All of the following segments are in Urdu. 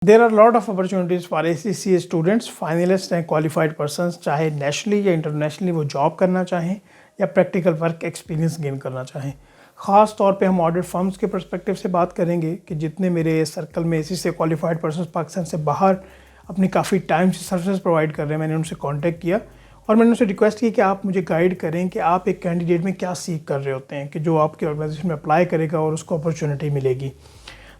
There are lot of opportunities for ACCA students, finalist and qualified persons, چاہے نیشنلی یا انٹرنیشنلی وہ جاب کرنا چاہیں یا پریکٹیکل ورک ایکسپیرینس گین کرنا چاہیں۔ خاص طور پہ ہم آڈٹ فرمز کے پرسپیکٹیو سے بات کریں گے کہ جتنے میرے سرکل میں ACCA کوالیفائڈ پرسنس پاکستان سے باہر اپنی کافی ٹائم سے سروسز پرووائڈ کر رہے ہیں، میں نے ان سے کانٹیکٹ کیا اور میں نے ان سے ریکویسٹ کی کہ آپ مجھے گائیڈ کریں کہ آپ ایک کینڈیڈیٹ میں کیا سیکھ کر رہے ہوتے ہیں کہ جو آپ کی آرگنائزیشن میں اپلائی کرے گا اور اس کو اپرچونیٹی ملے گی۔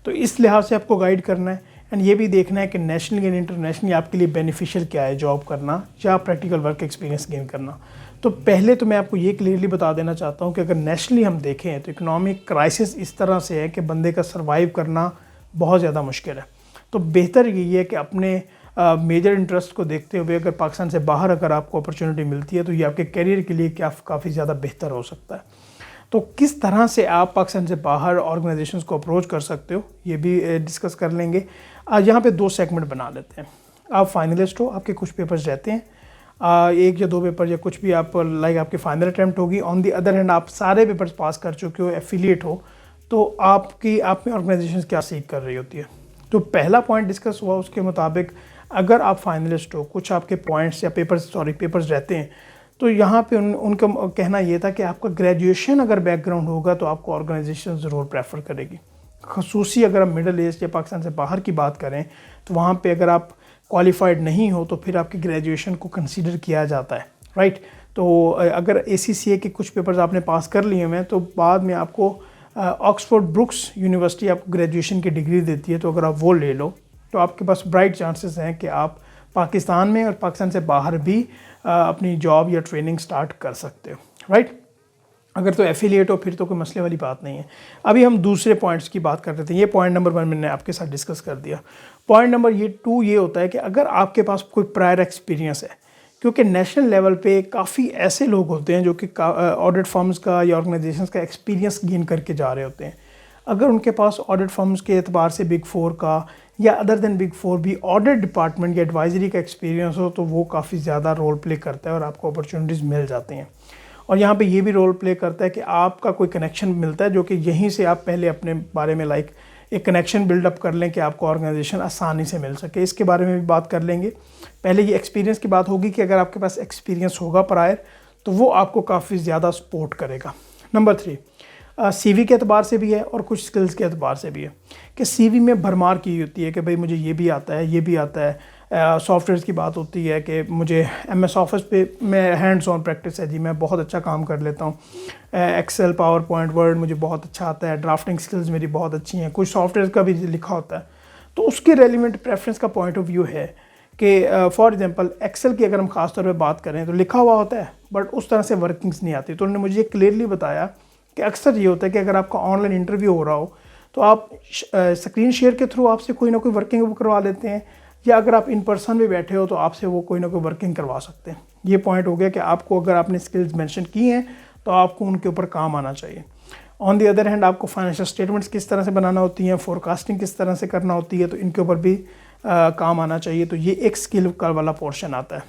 تو اس لحاظ سے آپ کو گائیڈ کرنا ہے اینڈ یہ بھی دیکھنا ہے کہ نیشنلی اینڈ انٹرنیشنلی آپ کے لیے بینیفیشیل کیا ہے جاب کرنا یا پریکٹیکل ورک ایکسپیرینس گین کرنا۔ تو پہلے تو میں آپ کو یہ کلیئرلی بتا دینا چاہتا ہوں کہ اگر نیشنلی ہم دیکھیں تو اکنامک کرائسس اس طرح سے ہے کہ بندے کا سروائیو کرنا بہت زیادہ مشکل ہے۔ تو بہتر یہی ہے کہ اپنے میجر انٹرسٹ کو دیکھتے ہوئے اگر پاکستان سے باہر اگر آپ کو اپرچونیٹی ملتی ہے تو یہ آپ کے کیریئر کے لیے کافی زیادہ بہتر ہو سکتا ہے۔ تو کس طرح سے آپ پاکستان سے باہر آرگنائزیشنز کو اپروچ کر سکتے ہو یہ بھی ڈسکس کر لیں گے۔ یہاں پہ 2 سیگمنٹ بنا لیتے ہیں۔ آپ فائنلسٹ ہو، آپ کے کچھ پیپرز رہتے ہیں، 1 یا 2 پیپر یا کچھ بھی آپ آپ کی فائنل اٹیمپٹ ہوگی۔ آن دی ادر ہینڈ آپ سارے پیپرز پاس کر چکے ہو، ایفیلیٹ ہو، تو آپ میں آرگنائزیشنز کیا سیکھ کر رہی ہوتی ہے۔ تو پہلا پوائنٹ ڈسکس ہوا، اس کے مطابق اگر آپ فائنلسٹ ہو، کچھ آپ کے پوائنٹس یا پیپرز رہتے ہیں، تو یہاں پہ ان کا کہنا یہ تھا کہ آپ کا گریجویشن اگر بیک گراؤنڈ ہوگا تو آپ کو آرگنائزیشن ضرور پریفر کرے گی، خصوصی اگر ہم مڈل ایسٹ یا پاکستان سے باہر کی بات کریں تو وہاں پہ اگر آپ کوالیفائڈ نہیں ہو تو پھر آپ کی گریجویشن کو کنسیڈر کیا جاتا ہے، رائٹ۔ تو اگر ACCA کے کچھ پیپرز آپ نے پاس کر لیے ہیں تو بعد میں آپ کو آکسفورڈ بروکس یونیورسٹی آپ کو گریجویشن کی ڈگری دیتی ہے، تو اگر آپ وہ لے لو تو آپ کے پاس برائٹ چانسز ہیں کہ آپ پاکستان میں اور پاکستان سے باہر بھی اپنی جاب یا ٹریننگ سٹارٹ کر سکتے ہو، رائٹ۔ اگر تو ایفیلیٹ ہو پھر تو کوئی مسئلے والی بات نہیں ہے۔ ابھی ہم دوسرے پوائنٹس کی بات کر رہے تھے، یہ پوائنٹ نمبر 1 میں نے آپ کے ساتھ ڈسکس کر دیا۔ پوائنٹ نمبر 2 یہ ہوتا ہے کہ اگر آپ کے پاس کوئی پرائر ایکسپیرینس ہے، کیونکہ نیشنل لیول پہ کافی ایسے لوگ ہوتے ہیں جو کہ آڈٹ فرمز کا یا آرگنائزیشنز کا ایکسپیرینس گین کر کے جا رہے ہوتے ہیں۔ اگر ان کے پاس آڈٹ فرمز کے اعتبار سے بگ 4 کا یا ادر دین بگ 4 بھی آڈٹ ڈپارٹمنٹ یا ایڈوائزری کا ایکسپیرینس ہو تو وہ کافی زیادہ رول پلے کرتا ہے اور آپ کو اپرچونیٹیز مل جاتی ہیں۔ اور یہاں پہ یہ بھی رول پلے کرتا ہے کہ آپ کا کوئی کنیکشن ملتا ہے جو کہ یہیں سے آپ پہلے اپنے بارے میں ایک کنیکشن بلڈ اپ کر لیں کہ آپ کو آرگنائزیشن آسانی سے مل سکے۔ اس کے بارے میں بھی بات کر لیں گے۔ پہلے یہ ایکسپیرینس کی بات ہوگی کہ اگر آپ کے پاس ایکسپیرینس ہوگا پرائر تو وہ آپ کو کافی زیادہ سپورٹ کرے گا۔ نمبر 3 CV کے اعتبار سے بھی ہے اور کچھ سکلز کے اعتبار سے بھی ہے کہ CV میں بھرمار کی ہوتی ہے کہ بھئی مجھے یہ بھی آتا ہے، یہ بھی آتا ہے۔ سافٹ ویئرس کی بات ہوتی ہے کہ مجھے MS آفس پہ میں ہینڈز آن پریکٹس ہے جی، میں بہت اچھا کام کر لیتا ہوں، ایکسل، پاور پوائنٹ، ورڈ مجھے بہت اچھا آتا ہے، ڈرافٹنگ سکلز میری بہت اچھی ہیں، کچھ سافٹ ویئر کا بھی لکھا ہوتا ہے۔ تو اس کے ریلیونٹ پریفرنس کا پوائنٹ آف ویو ہے کہ فار ایگزامپل ایکسل کی اگر ہم خاص طور پہ بات کریں تو لکھا ہوا ہوتا ہے بٹ اس طرح سے ورکنگز نہیں آتی۔ تو انہوں نے مجھے کلیئرلی بتایا کہ اکثر یہ ہوتا ہے کہ اگر آپ کا آن لائن انٹرویو ہو رہا ہو تو آپ اسکرین شیئر کے تھرو آپ سے کوئی نہ کوئی ورکنگ وہ کروا لیتے ہیں، یا اگر آپ ان پرسن بھی بیٹھے ہو تو آپ سے وہ کوئی نہ کوئی ورکنگ کروا سکتے ہیں۔ یہ پوائنٹ ہو گیا کہ آپ کو اگر آپ نے اسکلز مینشن کی ہیں تو آپ کو ان کے اوپر کام آنا چاہیے۔ آن دی ادر ہینڈ آپ کو فائنینشیل اسٹیٹمنٹس کس طرح سے بنانا ہوتی ہیں، فور کاسٹنگ کس طرح سے کرنا ہوتی ہے، تو ان کے اوپر بھی کام آنا چاہیے۔ تو یہ ایک اسکل کا والا پورشن آتا ہے۔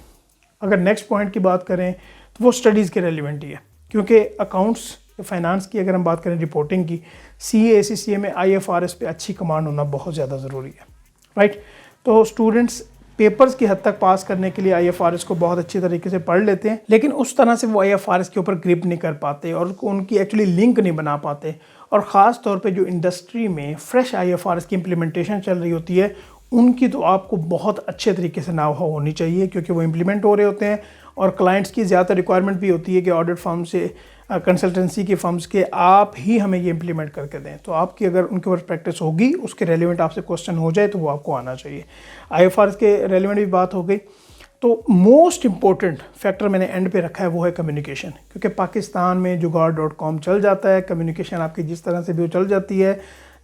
اگر نیکسٹ پوائنٹ کی بات کریں تو وہ اسٹڈیز کے ریلیونٹ ہی ہے، کیونکہ اکاؤنٹس فائنانس کی اگر ہم بات کریں، رپورٹنگ کی، ACCA میں IFRS پہ اچھی کمانڈ ہونا بہت زیادہ ضروری ہے، رائٹ۔ تو اسٹوڈنٹس پیپرز کی حد تک پاس کرنے کے لیے IFRS کو بہت اچھی طریقے سے پڑھ لیتے ہیں، لیکن اس طرح سے وہ IFRS کے اوپر گرپ نہیں کر پاتے اور ان کی ایکچولی لنک نہیں بنا پاتے۔ اور خاص طور پہ جو انڈسٹری میں فریش IFRS کی امپلیمنٹیشن چل رہی ہوتی ہے ان کی تو آپ کو بہت اچھے طریقے سے ناؤ ہاؤ ہونی چاہیے، کیونکہ وہ امپلیمنٹ ہو رہے ہوتے ہیں اور کلائنٹس کی زیادہ ریکوائرمنٹ بھی ہوتی ہے کہ آڈٹ فرم سے، کنسلٹنسی کے فرمز کے آپ ہی ہمیں یہ امپلیمنٹ کر کے دیں۔ تو آپ کی اگر ان کے اوپر پریکٹس ہوگی، اس کے ریلیونٹ آپ سے کوسچن ہو جائے تو وہ آپ کو آنا چاہیے۔ IFRS کے ریلیونٹ بھی بات ہو گئی۔ تو موسٹ امپورٹنٹ فیکٹر میں نے اینڈ پہ رکھا ہے وہ ہے کمیونیکیشن، کیونکہ پاکستان میں jugaad.com چل جاتا ہے، کمیونیکیشن آپ کی جس طرح سے بھی وہ چل جاتی ہے۔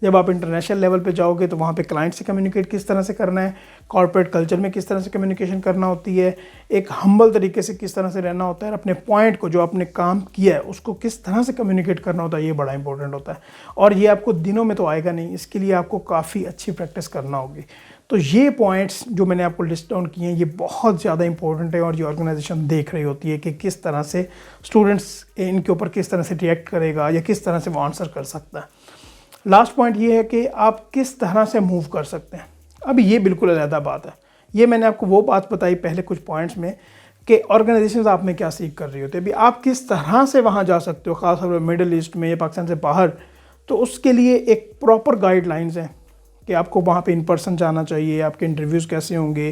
جب آپ انٹرنیشنل لیول پہ جاؤ گے تو وہاں پہ کلائنٹ سے کمیونیکیٹ کس طرح سے کرنا ہے، کارپوریٹ کلچر میں کس طرح سے کمیونیکیشن کرنا ہوتی ہے، ایک ہمبل طریقے سے کس طرح سے رہنا ہوتا ہے، اور اپنے پوائنٹ کو جو آپ نے کام کیا ہے اس کو کس طرح سے کمیونیکیٹ کرنا ہوتا ہے، یہ بڑا امپورٹنٹ ہوتا ہے۔ اور یہ آپ کو دنوں میں تو آئے گا نہیں، اس کے لیے آپ کو کافی اچھی پریکٹس کرنا ہوگی۔ تو یہ پوائنٹس جو میں نے آپ کو لسٹ ڈاؤن کیے ہیں یہ بہت زیادہ امپورٹنٹ ہے، اور یہ آرگنائزیشن دیکھ رہی ہوتی ہے کہ کس طرح سے اسٹوڈنٹس ان کے اوپر کس طرح سے ریئیکٹ کرے گا یا کس طرح سے وہ آنسر کر سکتا ہے۔ لاسٹ پوائنٹ یہ ہے کہ آپ کس طرح سے موو کر سکتے ہیں۔ اب یہ بالکل علیحدہ بات ہے. یہ میں نے آپ کو وہ بات بتائی پہلے کچھ پوائنٹس میں کہ آرگنائزیشنز آپ میں کیا سیکھ کر رہی ہوتی ہے. ابھی آپ کس طرح سے وہاں جا سکتے ہو خاص طور پہ مڈل ایسٹ میں یا پاکستان سے باہر, تو اس کے لیے ایک پراپر گائیڈ لائنز ہیں کہ آپ کو وہاں پہ ان پرسن جانا چاہیے, آپ کے انٹرویوز کیسے ہوں گے,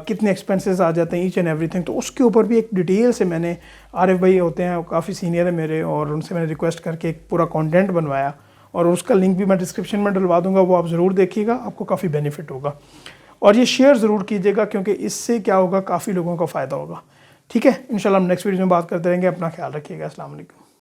کتنے ایکسپنسز آ جاتے ہیں, ایچ اینڈ ایوری تھنگ. تو اس کے اوپر بھی ایک ڈیٹیل سے میں نے, عارف بھائی ہوتے ہیں کافی سینئر ہیں میرے, اور ان سے میں نے ریکویسٹ کر کے ایک پورا کانٹینٹ بنوایا, اور اس کا لنک بھی میں ڈسکرپشن میں ڈلوا دوں گا, وہ آپ ضرور دیکھیے گا, آپ کو کافی بینیفٹ ہوگا. اور یہ شیئر ضرور کیجیے گا کیونکہ اس سے کیا ہوگا, کافی لوگوں کا فائدہ ہوگا. ٹھیک ہے, انشاءاللہ ہم نیکسٹ ویڈیو میں بات کرتے رہیں گے. اپنا خیال رکھیے گا. السلام علیکم.